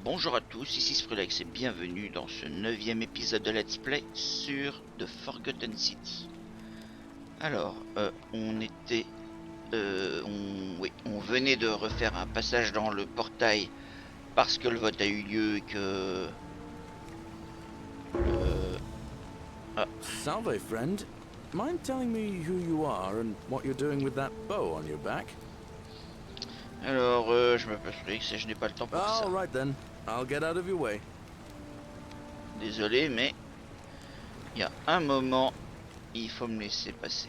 Bonjour à tous, ici Sprullex et bienvenue dans ce 9e épisode de Let's Play sur The Forgotten City. Alors, on venait de refaire un passage dans le portail parce que le vote a eu lieu et que... Salve, friend. Mind telling me who you are and what you're doing with that bow on your back? Alors, je m'appelle Sprullex et je n'ai pas le temps pour ça. All right then. I'll get out of your way. Désolé, mais il y a un moment, il faut me laisser passer.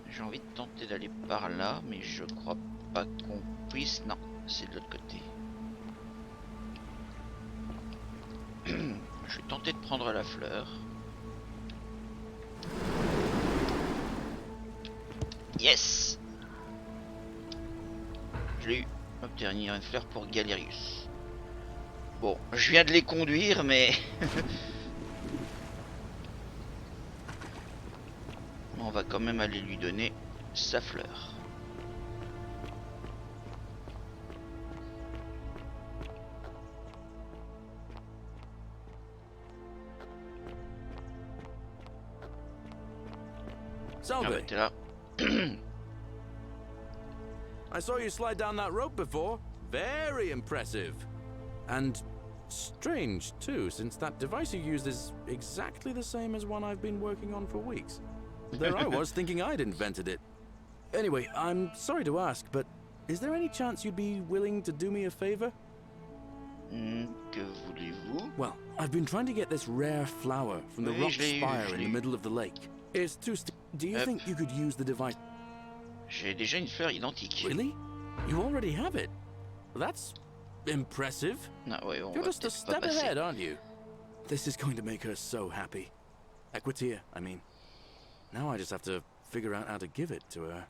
J'ai envie de tenter d'aller par là, mais je crois pas qu'on puisse. Non, c'est de l'autre côté. Je vais tenter de prendre la fleur. Yes! Je l'ai eu. Obtenir une fleur pour Galerius. Bon, je viens de les conduire, mais... on va quand même aller lui donner sa fleur. Ah bah, Salve. t'es là. I saw you slide down that rope before. Very impressive. And strange, too, since that device you used is exactly the same as one I've been working on for weeks. There I was thinking I'd invented it. Anyway, I'm sorry to ask, but is there any chance you'd be willing to do me a favor? Que voulez-vous? Well, I've been trying to get this rare flower from the Oui, rock je l'ai eu, spire je in l'ai the eu. middle of the lake. It's too Do you think you could use the device? J'ai déjà une fleur identique. Really? You already have it? That's impressive. Ah ouais, on You're va just a peut-être pas step passer. ahead, aren't you? This is going to make her so happy. Equitia, I mean. Now I just have to figure out how to give it to her.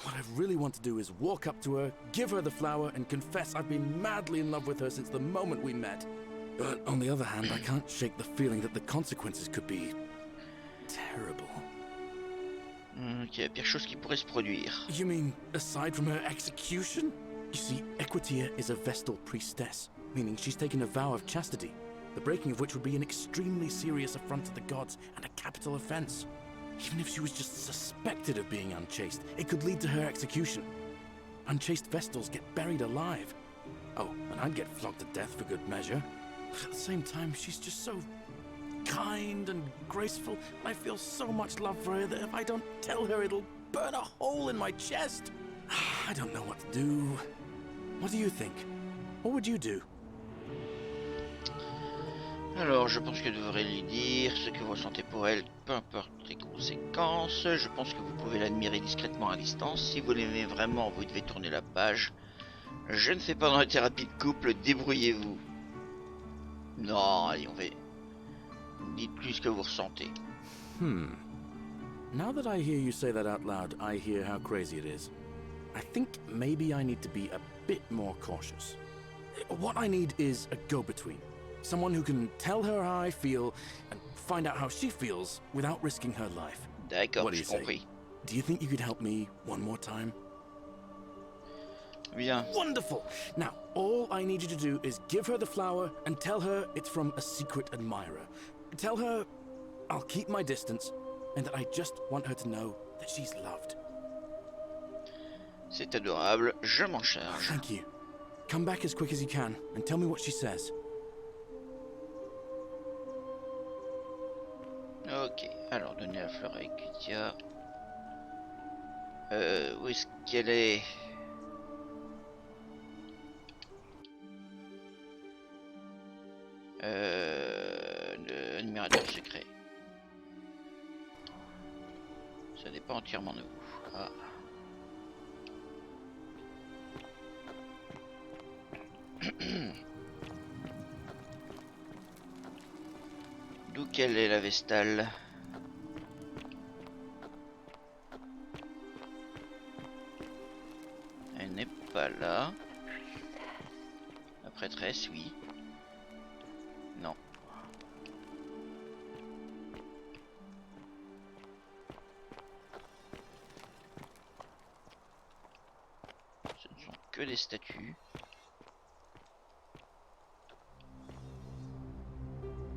What I really want to do is walk up to her, give her the flower, and confess I've been madly in love with her since the moment we met. But on the other hand, I can't shake the feeling that the consequences could be terrible. Ok, la pire chose qui pourrait se produire. You mean, aside from her execution? You see, Equitia is a Vestal priestess, meaning she's taken a vow of chastity, the breaking of which would be an extremely serious affront to the gods and a capital offense. Even if she was just suspected of being unchaste, it could lead to her execution. Unchaste Vestals get buried alive. Oh, and I'd get flogged to death for good measure. But at the same time, she's just so kind and graceful. I feel so much love for her that if I don't tell her, it'll burn a hole in my chest. I don't know what to do. What do you think? What would you do? Alors, je pense que je devrais lui dire ce que vous ressentez pour elle, peu importe les conséquences. Je pense que vous pouvez l'admirer discrètement à distance. Si vous l'aimez vraiment, vous devez tourner la page. Je ne fais pas dans la thérapie de couple, débrouillez-vous. Non, allez, on va... Dites plus ce que vous ressentez. Now that I hear you say that out loud, I hear how crazy it is. I think maybe I need to be a bit more cautious. What I need is a go-between. Someone who can tell her how I feel and find out how she feels without risking her life. D'accord, What do you j'ai say? compris. Do you think you could help me one more time? Bien. Wonderful! Now, all I need you to do is give her the flower and tell her it's from a secret admirer. Tell her I'll keep my distance and that I just want her to know that she's loved. C'est adorable, je m'en charge. Thank you. Come back as quick as you can and tell me what she says. Ok, alors donner la fleur à Equitia. Où est-ce qu'elle est? L'admirateur secret. Ça dépend entièrement de vous. Ah. D'où qu'elle est la Vestale? Elle n'est pas là. La prêtresse, oui. Non. que des statues.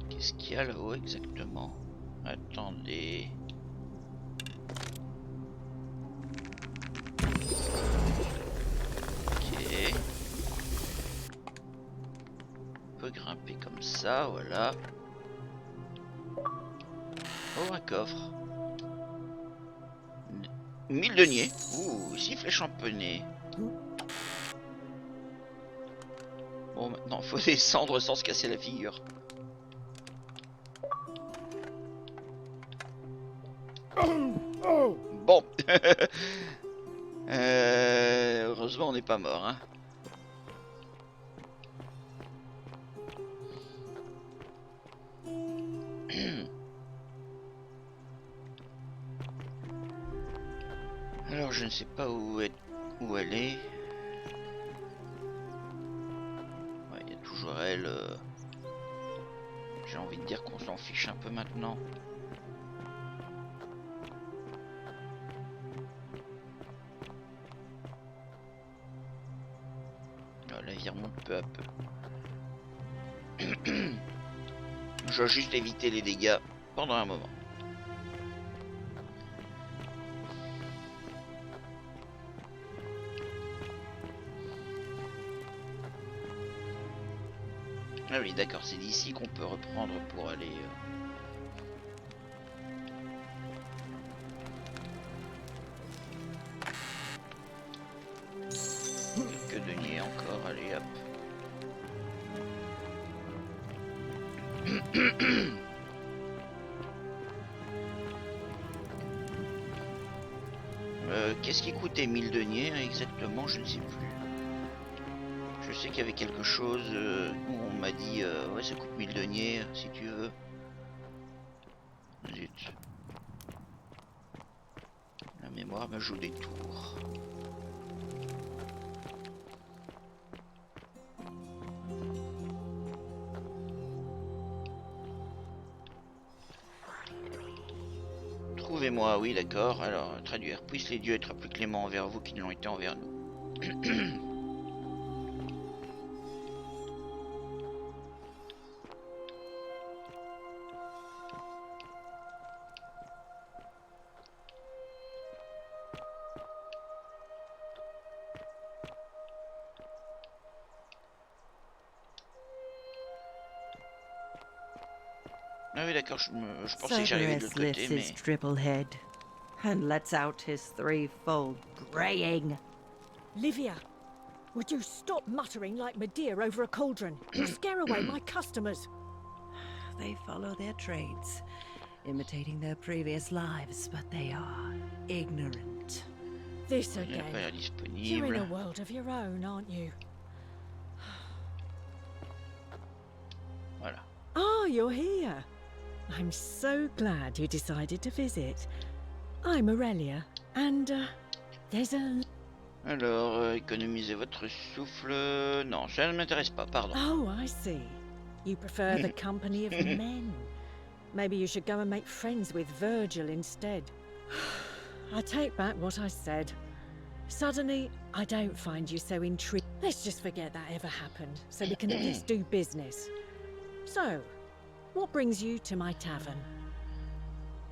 Qu'est-ce qu'il y a là-haut exactement? Attendez. Ok. On peut grimper comme ça, voilà. Oh, un coffre. 1000 deniers. Ouh, sifflet champonné. Bon, maintenant, faut descendre sans se casser la figure. Bon. Heureusement, on n'est pas mort, hein. Alors, je ne sais pas où elle est. Ouais, il y a toujours elle. J'ai envie de dire qu'on s'en fiche un peu maintenant. La vie remonte peu à peu. Je dois juste éviter les dégâts pendant un moment. Ah oui, d'accord, c'est d'ici qu'on peut reprendre pour aller... Quelques deniers encore, allez hop. Qu'est-ce qui coûtait 1000 deniers exactement? Je ne sais plus. Je sais qu'il y avait quelque chose où on m'a dit ouais, ça coûte 1000 deniers si tu veux. Zut. La mémoire me joue des tours. Trouvez-moi, oui d'accord. Alors, traduire. Puissent les dieux être plus cléments envers vous qu'ils l'ont été envers nous. Ah oui d'accord, je pensais que j'arrivais de l'autre côté, mais... his dribble head and lets out his threefold graying. Livia, would you stop muttering like Medea over a cauldron? You'll scare away my customers. They follow their trades, imitating their previous lives, but they are ignorant. This Il n'est pas again. You're in disponible. a world of your own, aren't you? Voilà. Ah, you're here. I'm so glad you decided to visit. I'm Aurelia, and there's a... Alors, économisez votre souffle... Non, ça ne m'intéresse pas, pardon. Oh, I see. You prefer the company of men. Maybe you should go and make friends with Virgil instead. I take back what I said. Suddenly, I don't find you so intrigued. Let's just forget that ever happened, so we can at least do business. So, what brings you to my tavern?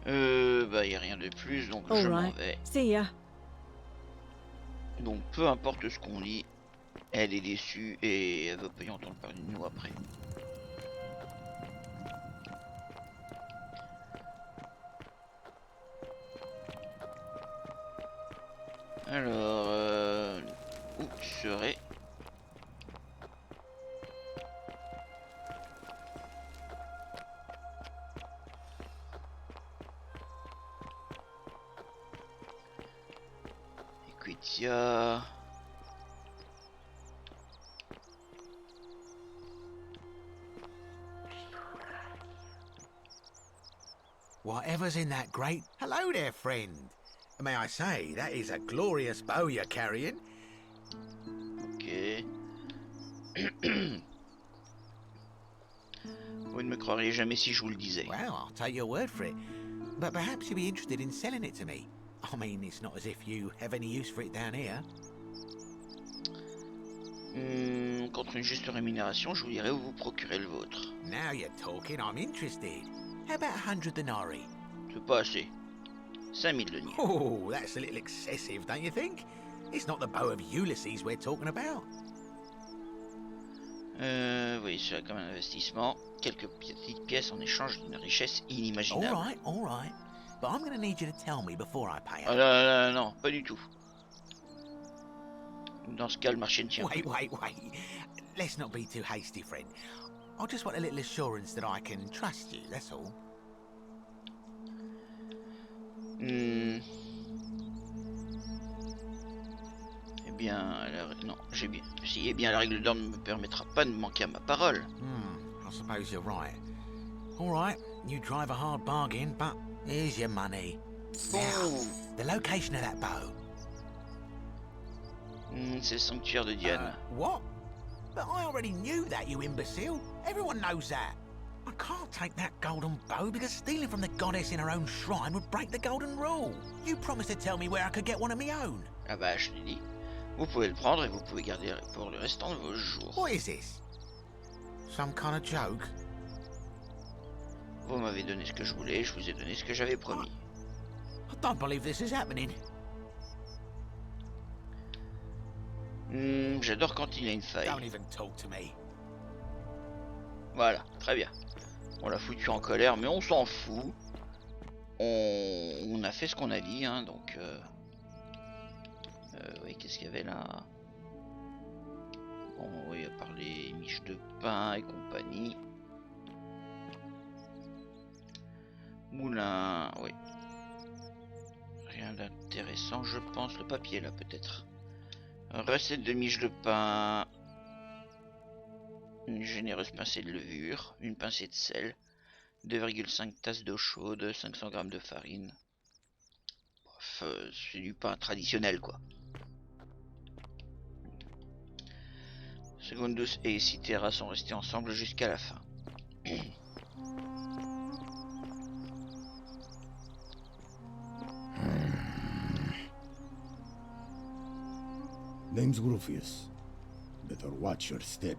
Bah, y a rien de plus, donc All je m'en right. vais. See ya. Donc, peu importe ce qu'on dit, elle est déçue et elle veut pas y entendre parler de nous après. Alors, où tu serais? Equitia. Whatever's in that grate? Hello there, friend. May I say, that is a glorious bow you're carrying. Ok. Vous ne me croiriez jamais si je vous le disais. Well, I'll take your word for it. But perhaps you'd be interested in selling it to me. I mean, it's not as if you have any use for it down here. Contre une juste rémunération, je vous dirai où vous procurez le vôtre. Now you're talking, I'm interested. How about 100 denarii? C'est pas assez. 5000 deniers. Oh, that's a little excessive, don't you think? It's not the bow of Ulysses we're talking about. Oui, c'est comme un investissement. Quelques petites pièces en échange d'une richesse inimaginable. All right. But I'm gonna need you to tell me before I pay Ah up. là, non, pas du tout. Dans ce cas, le marché ne tient Wait. pas. Let's not be too hasty, friend. I just want a little assurance that I can trust you, that's all. Eh bien, non, j'ai bien. Si, eh bien, la règle d'or ne me permettra pas de manquer à ma parole. I suppose you're right. All right, you drive a hard bargain, but here's your money. Now, the location of that bow. C'est le sanctuaire de Diane. What? But I already knew that, you imbecile. Everyone knows that. I can't take that golden bow because stealing from the goddess in her own shrine would break the golden rule. You promised to tell me where I could get one of my own. Ah bah, je l'ai dit. Vous pouvez le prendre et vous pouvez garder pour le restant de vos jours. What is this? Some kind of joke? Vous m'avez donné ce que je voulais, je vous ai donné ce que j'avais promis. I don't believe this is happening. J'adore quand il y a une faille. Don't even talk to me. Voilà, très bien. On l'a foutu en colère, mais on s'en fout. On a fait ce qu'on a dit, hein, donc... oui, qu'est-ce qu'il y avait là? Bon, oui, à part les miches de pain et compagnie. Moulin, oui. Rien d'intéressant, je pense. Le papier, là, peut-être. Recette de miches de pain. Une généreuse pincée de levure. Une pincée de sel. 2,5 tasses d'eau chaude. 500 g de farine. Bref, c'est du pain traditionnel, quoi. Secundus et Citera sont restés ensemble jusqu'à la fin. Name's Rufius. Better watch your step.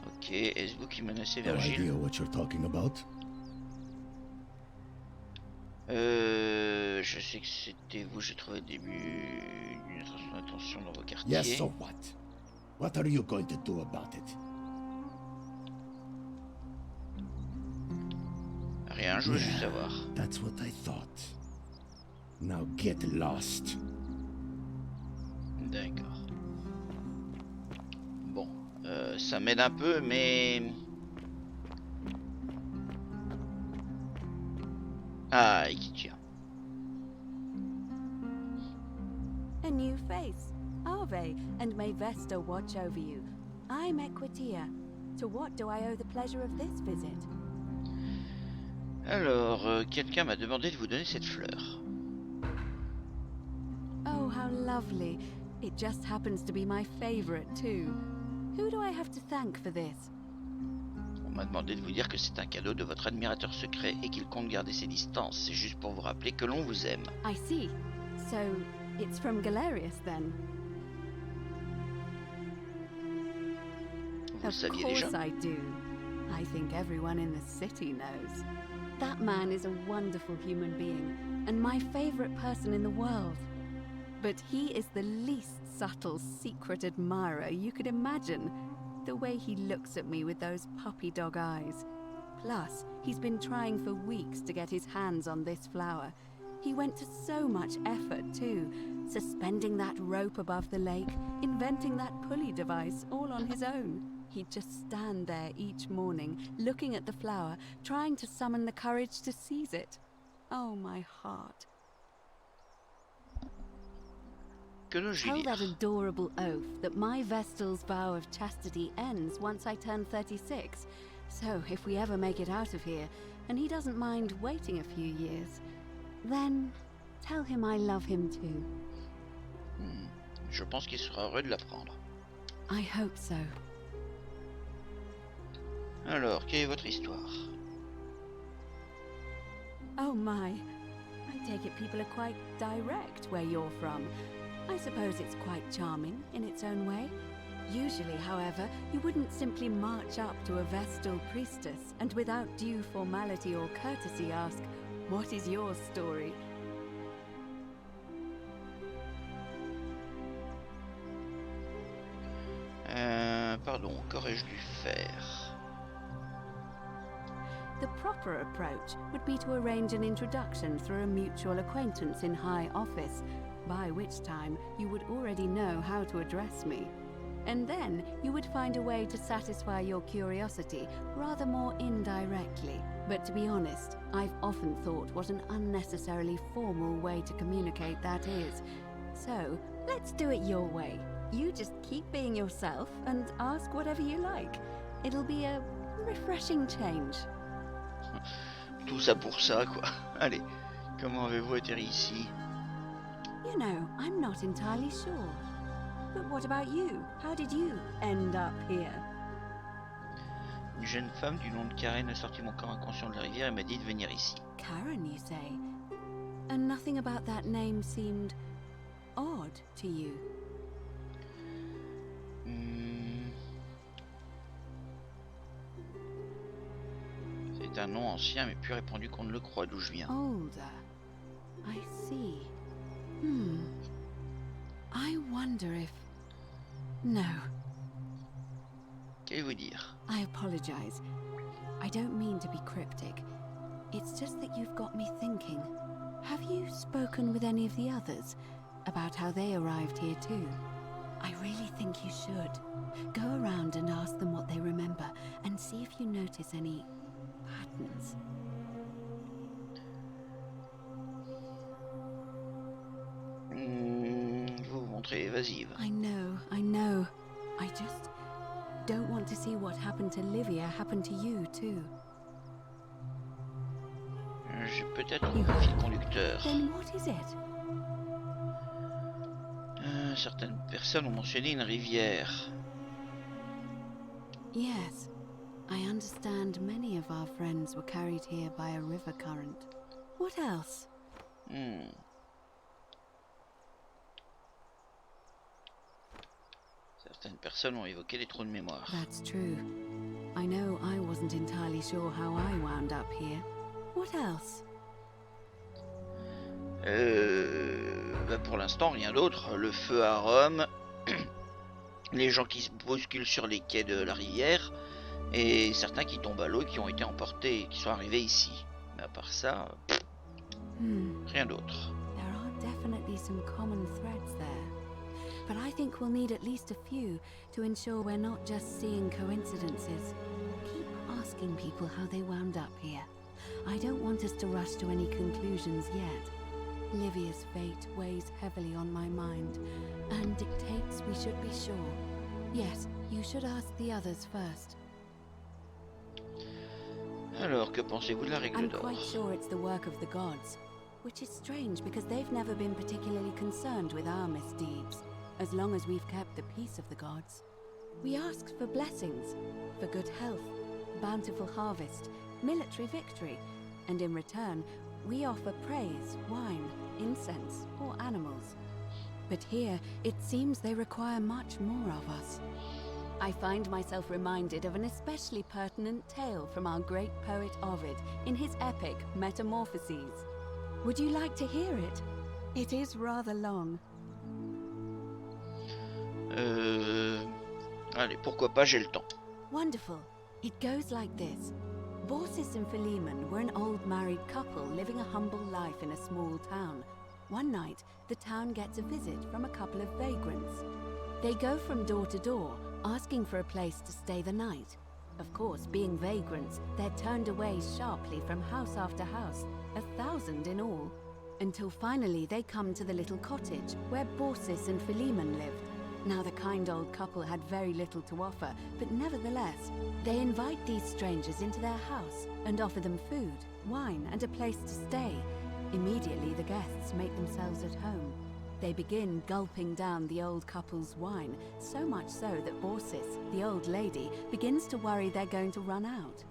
Ok, est-ce vous qui menacez No idea Virgile? what you're talking about? Je sais que c'était vous, j'ai trouvé le début d'une attention dans vos quartiers. Yes, so what? What are you going to do about it? Rien, je veux juste savoir. That's what I thought. Now get lost. D'accord. Bon, ça m'aide un peu, mais... Ah, Ikitia. A new face. Ave, and may Vesta watch over you. I'm Equitia. To what do I owe the pleasure of this visit? Alors, quelqu'un m'a demandé de vous donner cette fleur. Oh, how lovely. It just happens to be my favorite, too. Who do I have to thank for this? On m'a demandé de vous dire que c'est un cadeau de votre admirateur secret et qu'il compte garder ses distances. C'est juste pour vous rappeler que l'on vous aime. I see. So, it's from Galerius, then? Vous le Of saviez course déjà? I do. I think everyone in the city knows. That man is a wonderful human being, and my favorite person in the world. But he is the least subtle secret admirer you could imagine. The way he looks at me with those puppy dog eyes. Plus, he's been trying for weeks to get his hands on this flower. He went to so much effort, too. Suspending that rope above the lake, inventing that pulley device all on his own. He'd just stand there each morning, looking at the flower, trying to summon the courage to seize it. Oh, my heart. Que dois-je Tell that dire? adorable oaf that my Vestal's vow of chastity ends once I turn 36. So, if we ever make it out of here, and he doesn't mind waiting a few years, then tell him I love him too. Je pense qu'il sera heureux de l'apprendre. I hope so. Alors, quelle est votre histoire? Oh my. I take it people are quite direct where you're from. I suppose it's quite charming in its own way. Usually, however, you wouldn't simply march up to a Vestal priestess and without due formality or courtesy ask, "What is your story?" Pardon, qu'aurais-je dû faire? The proper approach would be to arrange an introduction through a mutual acquaintance in high office, by which time you would already know how to address me. And then you would find a way to satisfy your curiosity rather more indirectly. But to be honest, I've often thought what an unnecessarily formal way to communicate that is. So, let's do it your way. You just keep being yourself and ask whatever you like. It'll be a refreshing change. Tout ça pour ça, quoi. Allez, comment avez-vous atterri ici? You know, I'm not entirely sure. But what about you? How did you end up here? Une jeune femme du nom de Karen a sorti mon corps inconscient de la rivière et m'a dit de venir ici. Karen, you say? And nothing about that name seemed odd to you? C'est un nom ancien mais plus répandu qu'on ne le croit, d'où je viens. Older. I see. I wonder if... No. Qu'allez-vous dire? I apologize. I don't mean to be cryptic. It's just that you've got me thinking. Have you spoken with any of the others about how they arrived here too? I really think you should. Go around and ask them what they remember and see if you notice any patterns. Vous montrer, vas-y. I know. I just don't want to see what happened to Livia happen to you too. J'ai peut-être un fil conducteur. Then what is it? Certaines personnes ont mentionné une rivière. Yes, I understand many of our friends were carried here by a river current. What else? Certaines personnes ont évoqué des trous de mémoire. That's true. I know I wasn't entirely sure how I wound up here. What else? Pour l'instant, rien d'autre. Le feu à Rome, les gens qui se bousculent sur les quais de la rivière, et certains qui tombent à l'eau et qui ont été emportés et qui sont arrivés ici. Mais à part ça, rien d'autre. There are definitely some common threads there. But I think we'll need at least a few to ensure we're not just seeing coincidences. Keep asking people how they wound up here. I don't want us to rush to any conclusions yet. Livia's fate weighs heavily on my mind and dictates we should be sure. Yes, you should ask the others first. Alors, que pensez-vous de la règle I'm d'or? quite sure it's the work of the gods, which is strange because they've never been particularly concerned with our misdeeds, as long as we've kept the peace of the gods. We asked for blessings, for good health, bountiful harvest, military victory, and in return, we offer praise, wine, incense, or animals. But here, it seems they require much more of us. I find myself reminded of an especially pertinent tale from our great poet Ovid in his epic Metamorphoses. Would you like to hear it? It is rather long. Allez, pourquoi pas, j'ai le temps. Wonderful. It goes like this. Baucis and Philemon were an old married couple living a humble life in a small town. One night, the town gets a visit from a couple of vagrants. They go from door to door, asking for a place to stay the night. Of course, being vagrants, they're turned away sharply from house after house, 1,000 in all, until finally they come to the little cottage where Baucis and Philemon lived. Now, the kind old couple had very little to offer, but nevertheless, they invite these strangers into their house and offer them food, wine, and a place to stay. Immediately, the guests make themselves at home. They begin gulping down the old couple's wine, so much so that Baucis, the old lady, begins to worry they're going to run out.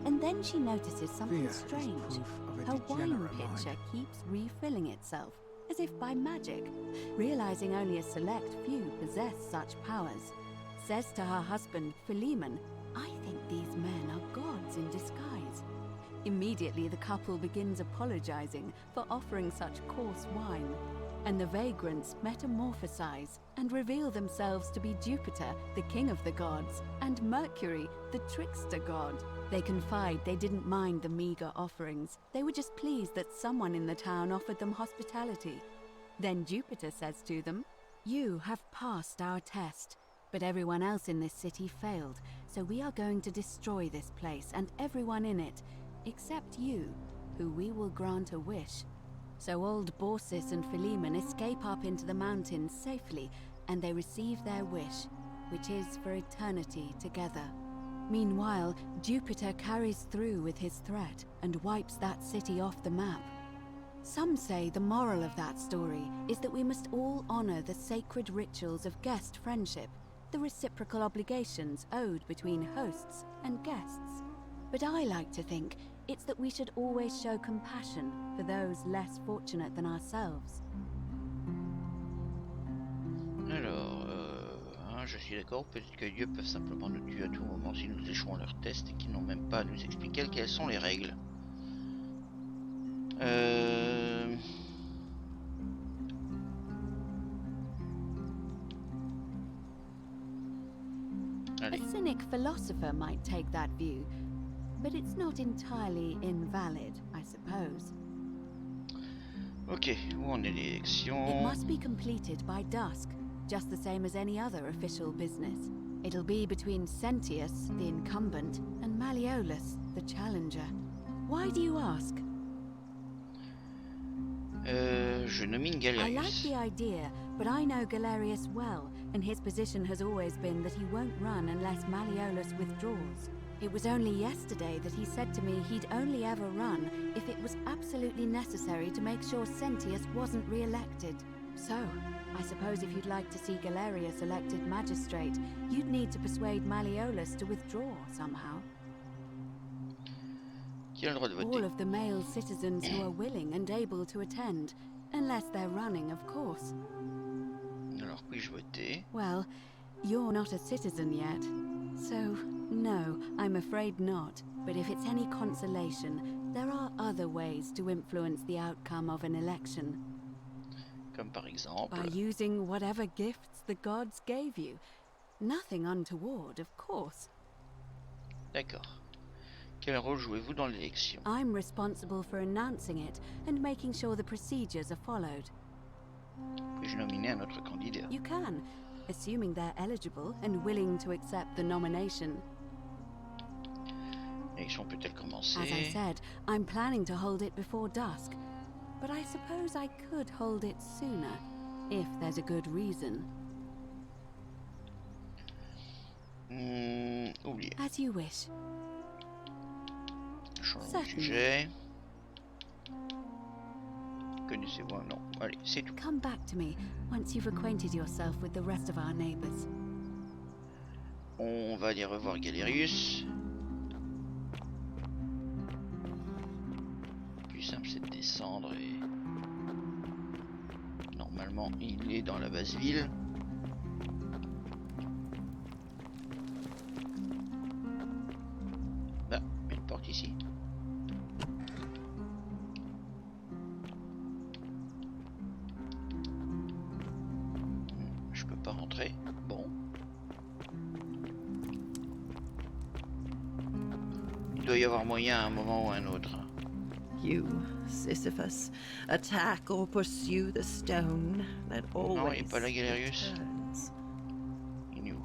And then she notices something strange. Her wine pitcher keeps refilling itself, as as if by magic, realizing only a select few possess such powers. Says to her husband, Philemon, "I think these men are gods in disguise." Immediately the couple begins apologizing for offering such coarse wine, and the vagrants metamorphosize and reveal themselves to be Jupiter, the king of the gods, and Mercury, the trickster god. They confide they didn't mind the meager offerings. They were just pleased that someone in the town offered them hospitality. Then Jupiter says to them, "You have passed our test, but everyone else in this city failed, so we are going to destroy this place and everyone in it, except you, who we will grant a wish." So old Baucis and Philemon escape up into the mountains safely, and they receive their wish, which is for eternity together. Meanwhile, Jupiter carries through with his threat and wipes that city off the map. Some say the moral of that story is that we must all honor the sacred rituals of guest friendship, the reciprocal obligations owed between hosts and guests. But I like to think it's that we should always show compassion for those less fortunate than ourselves. Alors, je suis d'accord, peut-être que Dieu peuvent simplement nous tuer à tout moment si nous échouons leur test et qu'ils n'ont même pas à nous expliquer quelles sont les règles. Allez. A cynic philosopher might take that view, but it's not entirely invalid, I suppose. Ok, où en est l'élection? It must be completed by dusk, just the same as any other official business. It'll be between Sentius, the incumbent, and Malleolus, the challenger. Why do you ask? Je nomine I Galerius. like the idea, but I know Galerius well, and his position has always been that he won't run unless Malleolus withdraws. It was only yesterday that he said to me he'd only ever run if it was absolutely necessary to make sure Sentius wasn't re-elected. So, I suppose if you'd like to see Galerius elected magistrate, you'd need to persuade Malleolus to withdraw somehow. Qui a le droit de voter? All of the male citizens who are willing and able to attend, unless they're running, of course. Alors, puis-je voter? Well, you're not a citizen yet, so no, I'm afraid not. But if it's any consolation, there are other ways to influence the outcome of an election. Comme par exemple... By using whatever gifts the gods gave you. Nothing untoward, of course. D'accord. Quel rôle jouez-vous dans l'élection? I'm responsible for announcing it and making sure the procedures are followed. Puis-je nominer un autre candidat? You can, assuming they're eligible and willing to accept the nomination. L'élection peut-elle commencer? As I said, I'm planning to hold it before dusk, but I suppose I could hold it sooner, if there's a good reason. Oubliez. As you wish. Changeons de Certainly. sujet. Connaissez-vous un nom? Allez, c'est tout. Come back to me once you've acquainted yourself with the rest of our neighbors. On va aller revoir Galerius. Le plus simple c'est de descendre et... Normalement il est dans la basse ville. Bah, il y a une porte ici. Je peux pas rentrer. Bon. Il doit y avoir moyen à un moment ou à un autre. You, Sisyphus, attack or pursue the stone that Non, il always n'est pas là, Galerius. returns. Il est où?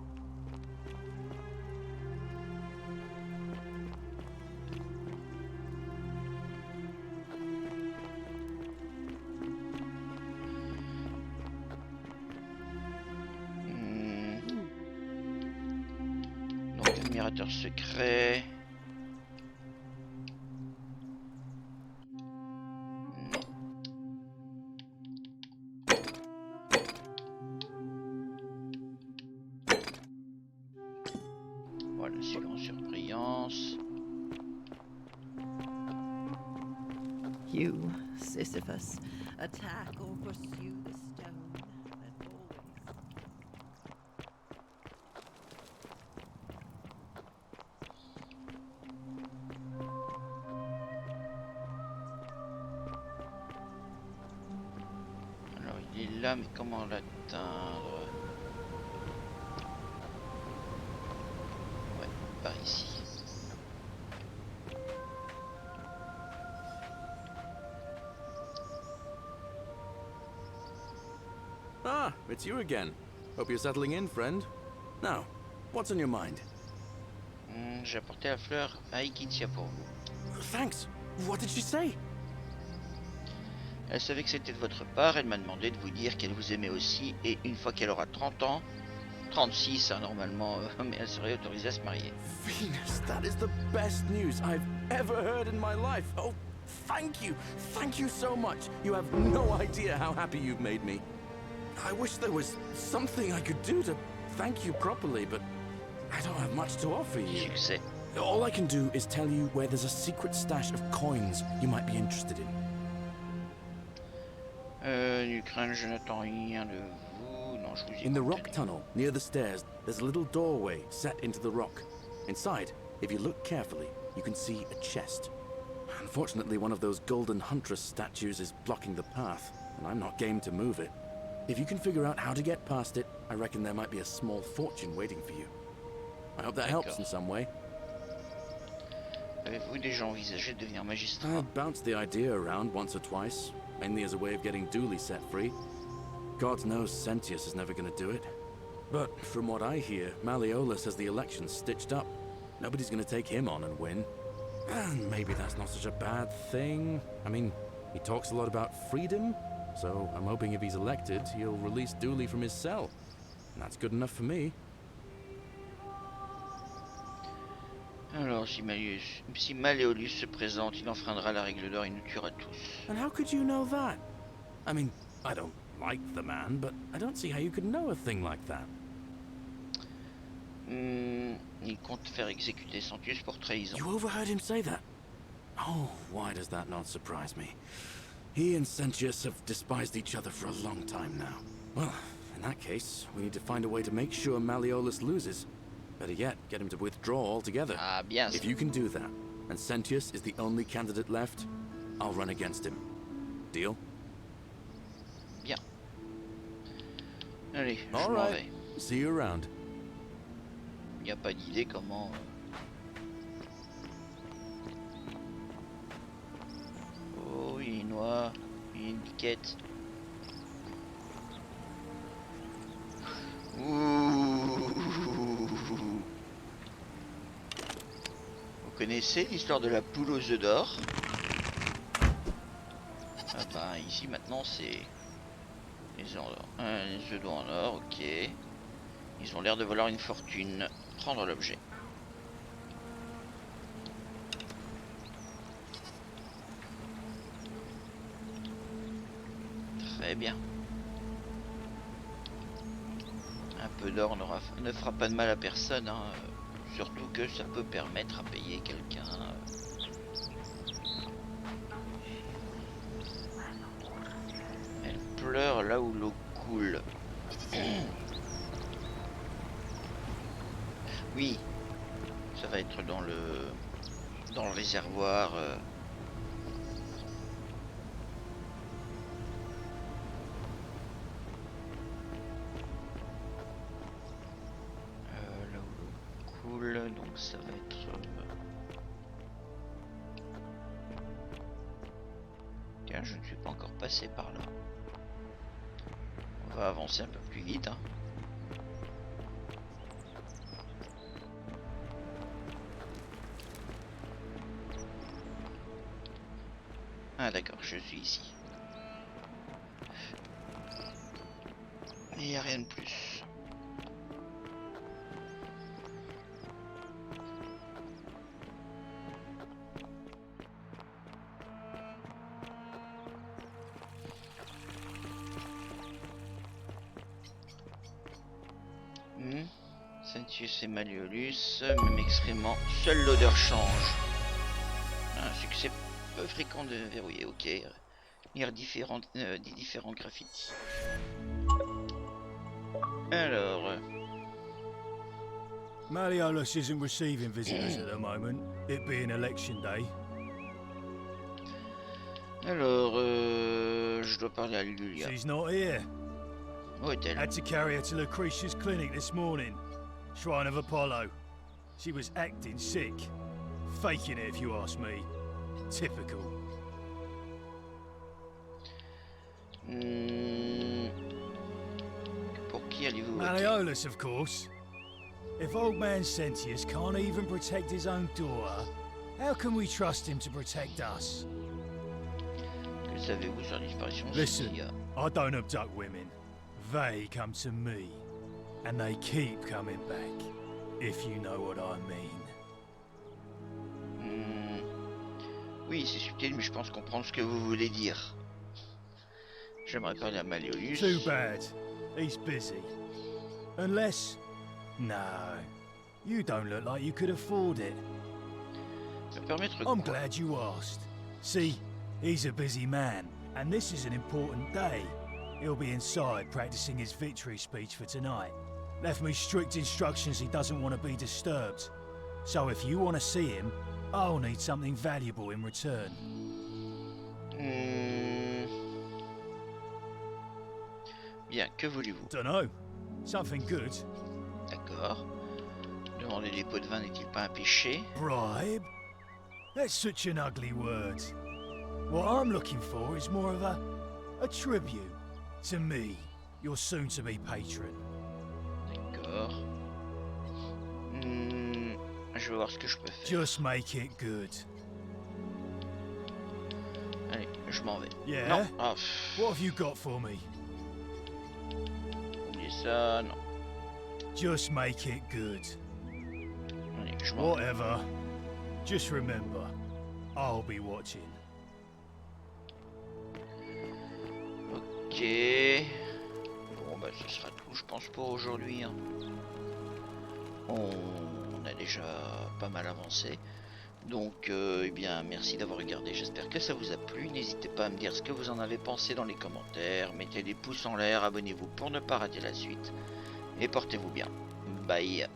Donc, admirateur secret. Non. Voilà, silence surbrillance. You, Sisyphus, attack or pursue the stone that always... Alors il est là, mais comment l'atteindre? Ouais, par ici. Ah, it's you again. Hope you're settling in, friend. Now, what's on your mind? J'ai apporté la fleur à Ikitia pour vous. Thanks. What did she say? Elle savait que c'était de votre part, elle m'a demandé de vous dire qu'elle vous aimait aussi, et une fois qu'elle aura 30 ans, 36 hein, normalement, mais elle serait autorisée à se marier. Venus, that is the best news I've ever heard in my life. Oh, thank you. Thank you so much. You have no idea how happy you've made me. I wish there was something I could do to thank you properly, but I don't have much to offer you. Succès. All I can do is tell you where there's a secret stash of coins you might be interested in. Ukraine, je n'attends rien de vous. Non, je vous ai In the compté. rock tunnel, near the stairs, there's a little doorway set into the rock. Inside, if you look carefully, you can see a chest. Unfortunately, one of those golden huntress statues is blocking the path, and I'm not game to move it. If you can figure out how to get past it, I reckon there might be a small fortune waiting for you. I hope that helps in some way. Avez-vous déjà envisagé de devenir magistrat? I bounced the idea around once or twice, mainly as a way of getting Dooley set free. God knows Sentius is never going to do it. But from what I hear, Malleolus has the election stitched up. Nobody's going to take him on and win. And maybe that's not such a bad thing. I mean, he talks a lot about freedom, so I'm hoping if he's elected, he'll release Dooley from his cell. And that's good enough for me. Alors, si Malleolus se présente, il enfreindra la règle d'or et nous tuera tous. And how could you know that? I mean, I don't like the man, but I don't see how you could know a thing like that. Il compte faire exécuter Sentius pour trahison. You overheard him say that? Oh, why does that not surprise me? He and Sentius have despised each other for a long time now. Well, in that case, we need to find a way to make sure Malleolus loses. Better yet, get him to withdraw altogether. Ah, bien ça. If you can do that, and Sentius is the only candidate left, I'll run against him. Deal? Bien. Allez, je All m'en right. vais. See you around. Il n'y a pas d'idée comment... Oh, il est noir. Il y a une piquette. Ouh. Vous connaissez l'histoire de la poule aux œufs d'or? Ah bah ici maintenant c'est les œufs d'or en or, ok. Ils ont l'air de valoir une fortune. Prendre l'objet. Très bien. Un peu d'or ne fera pas de mal à personne, hein. Surtout que ça peut permettre à payer quelqu'un. Elle pleure là où l'eau coule. Oui, ça va être dans le réservoir. Là où l'eau coule, donc ça va être. Tiens, je ne suis pas encore passé par là. On va avancer un peu plus vite, hein. Ah d'accord, je suis ici. Il n'y a rien de plus. Sentius et Malleolus, même excrément, seule l'odeur change. Un succès peu fréquent de verrouiller. Ok. Lire des différents graffitis. Alors... Malleolus isn't receiving visitors at the moment, it being election day. Alors, je dois parler à Lulia. She's not here. Où est-elle? Had to carry her to Lucretia's clinic this morning. Shrine of Apollo. She was acting sick. Faking it, if you ask me. Typical. Pour qui allez-vous voter? Malleolus, of course. If old man Sentius can't even protect his own daughter, how can we trust him to protect us? Que savez-vous sur la disparition de Listen, Cecilia? I don't abduct women. They come to me. And they keep coming back. If you know what I mean. Oui, c'est subtil, mais je pense comprendre ce que vous voulez dire. J'aimerais parler à Malleolus. Too bad. He's busy. Unless... No. You don't look like you could afford it. Me permettre I'm quoi? glad you asked. See, he's a busy man, and this is an important day. He'll be inside practicing his victory speech for tonight. Left me strict instructions he doesn't want to be disturbed. So if you want to see him, I'll need something valuable in return. Bien, que voulez-vous? Dunno. Something good. D'accord. Demander des pots de vin n'est-il pas un péché? Bribe? That's such an ugly word. What I'm looking for is more of a tribute to me, your soon-to-be patron. D'accord. Je vais voir ce que je peux faire. Just make it good. Allez, je m'en vais. Yeah? Non, ah, pff, What have you got for me? oubliez ça, non. Just make it good. Allez, je m'en vais. Whatever. Just remember, I'll be watching. Ok. Bon, bah, ce sera tout, je pense, pour aujourd'hui. Hein. On a déjà pas mal avancé. Donc, eh bien, merci d'avoir regardé. J'espère que ça vous a plu. N'hésitez pas à me dire ce que vous en avez pensé dans les commentaires. Mettez des pouces en l'air, abonnez-vous pour ne pas rater la suite. Et portez-vous bien. Bye.